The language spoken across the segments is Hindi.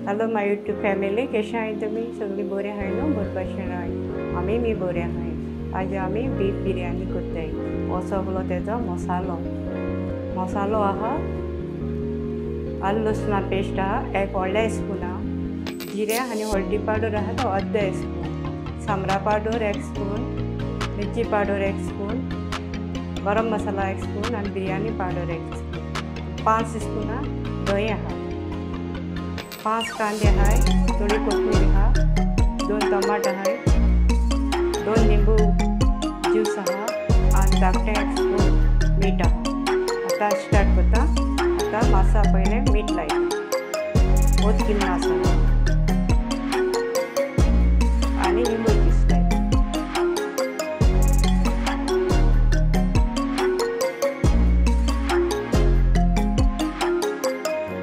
हॅलो माय यूट्यूब फॅमिली, कशा आहे तुम्ही? सगळी बरे आहे ना? बरोबर आहे. मी बरे आहे. आज आम्ही बीफ बिर्याणी करतोय. सगळं त्याचा मसालो आहा, आलं लसणा पेस्ट आहा, एक व्हडले स्पून आहा, जिरे आणि हळदी पावडर आहा तो अर्धे स्पून, सामरा पावडर 1 स्पून, मिरची पावडर 1 स्पून, गरम मसाला 1 स्पून आणि बिर्याणी पावडर 1 स्पून, 5 स्पून दही आहा, 5 कांदे आहे, थोडी कोथिंबीर आहे, 2 टमाटर आहे, 2 लिंबू ज्यूस आहे आणि धाकटे 1 स्पून मीठ आहे. आता स्टार्ट करता. आता मासा पहिले मीठ लायता, बहुत किल मासा आणि लिंबू ज्यूस लायता.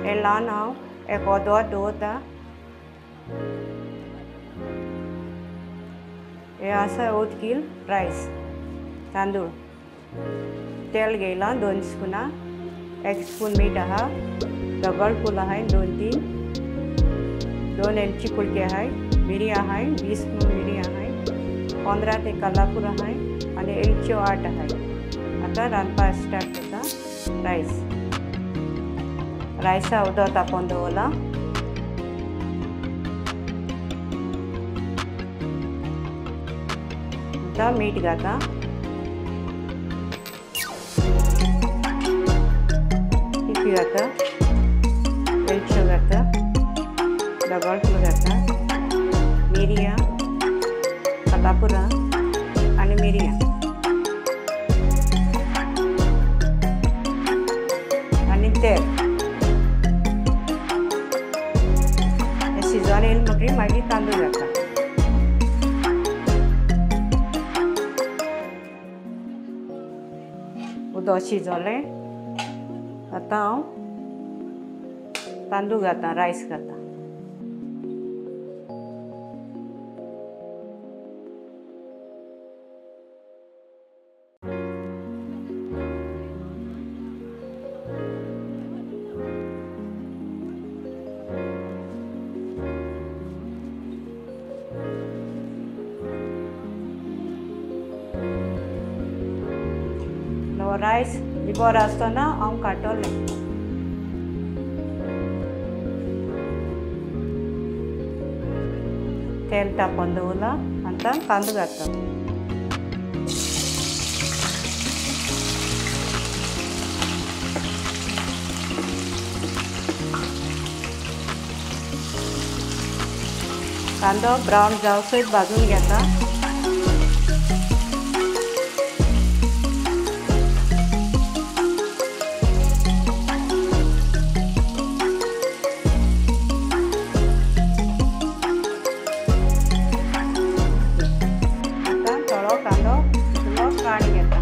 हे लहान हांव एक अर्दवर दवरता. हे आसा ओतकील रायस तांदूळ, तेल घेयला 2 स्पूना, 1 स्पून मीठ आहा, दगडफूल आहे 2-3, 2 एलची कुडके आहे, मिरी आहे 20 मिरी आहे, 15 ते कलापूर आहे आणि एलच्यो 8 आहे. आता रांदपा स्टार्ट करता. रायसा उदक तापोवन दवरला. आता मीठ घाता, तिखी घाता, वेलच्यो घाता, दगडफूल घाता, मिरयां, कलापुरा आणि मिरयां आणि तेल. शिजवायला येईल म्हटली मागीर तांदूळ घाता. उदक शिजवलें. आता हांव तांदूळ घाता, रायस घाता. रायस बिबर आसतना हांव काडटलें. तेल तापोवन दवरला. आतां तांदूळ घालता. कांदो ब्रावन जावसर भाजून घेता. काढी घेता.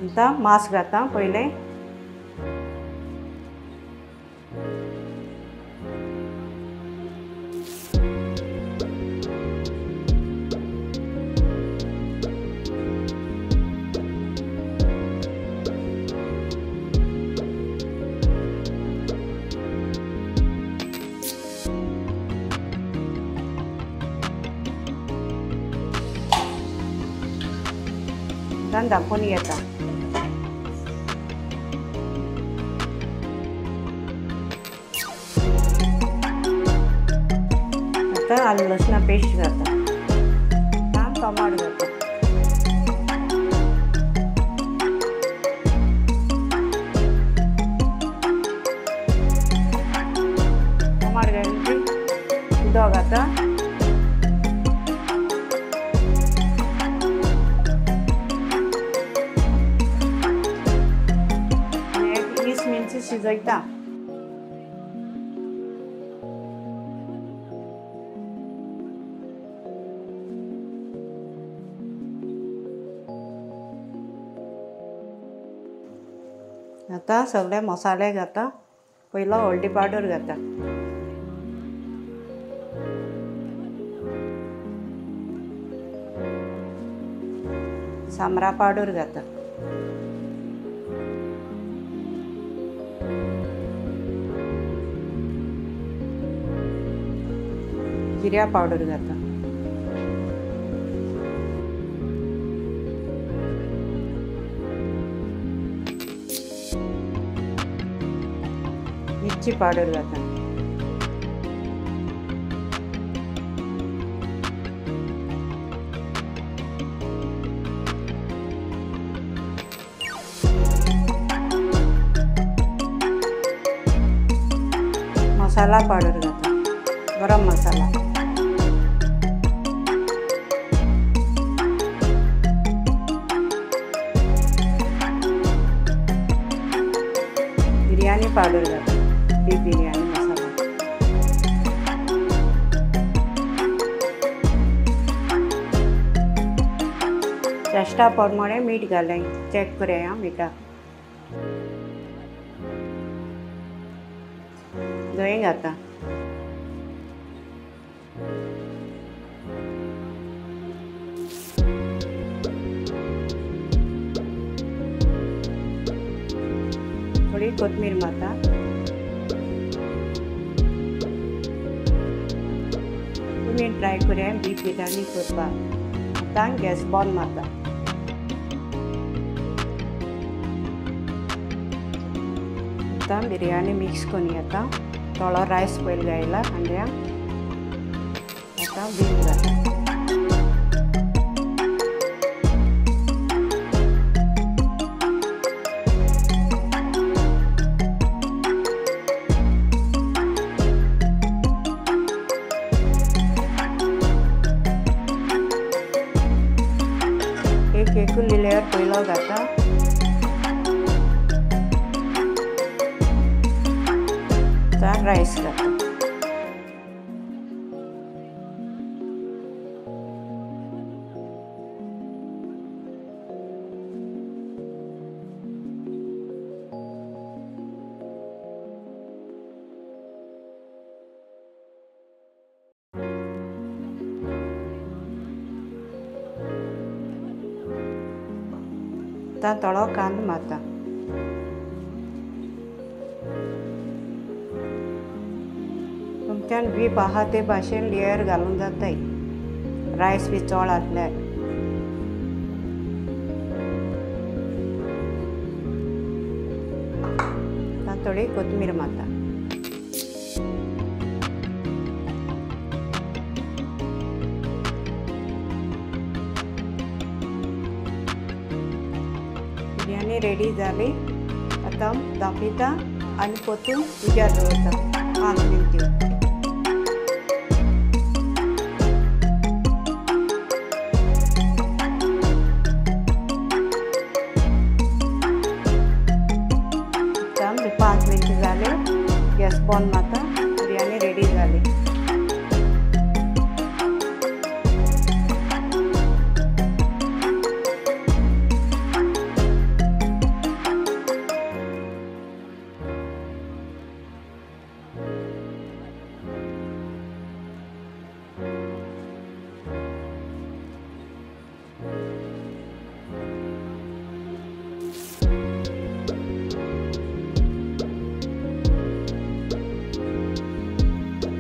आता मांस घाता पहिले. दाखवून घेता. आता आलं लसणा पेस्ट घाता. टमाटर घाता. टमाटर घालून उदक घाता. शिजयता. आता सगळे मसाले घाता. पहिला हळदी पावडर घाता, सामरा पावडर घालता, जिऱ्या पावडर घालता, मिरची पावडर घालता, मसाला पावडर घालता, गरम मसाला, बिर्याणी पावडर घालता, बीफ बिर्याणी मसाला, चेष्टा प्रमाणे मीठ घालें, चेक करें मीठा, दही घालता, थोडी कोथमीर मारता, तुम्ही ट्राय करूया बीफ बिर्याणी करपाक। आतां गॅस बंद मारता, आतां बिर्याणी मिक्स करून घेता, थोडो रायस पयलीं घायला हांड्याक, आतां बीफ घालता, एक लेयर पयलो घालता, आतां रायस घालता, आतां थोडो कांदो मारता, तुमच्यान बीफ आहा ते भाशेन लेयर घालूंक जाताय, रायस बी चड आसल्यार, आतां थोडी कोथमीर मारता, बिर्याणी रेडी जाली, आतां दाखयता आनी परतून उज्यार दवरता 5 मिनटां। आतां 5 मिनटां जाले, गॅस बंद मारता, बिर्याणी रेडी जाली।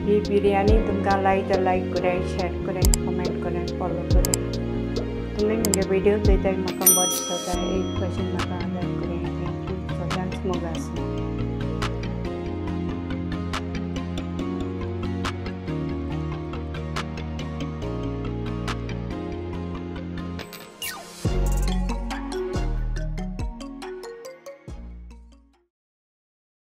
ही बिर्याणी तुमकां लायक करें, शेयर करें, कमेंट करें, फॉलो करें। तुम्ही म्हणजे व्हिडिओ पळयताय म्हाका बरें दिसता, एक भशेन म्हाका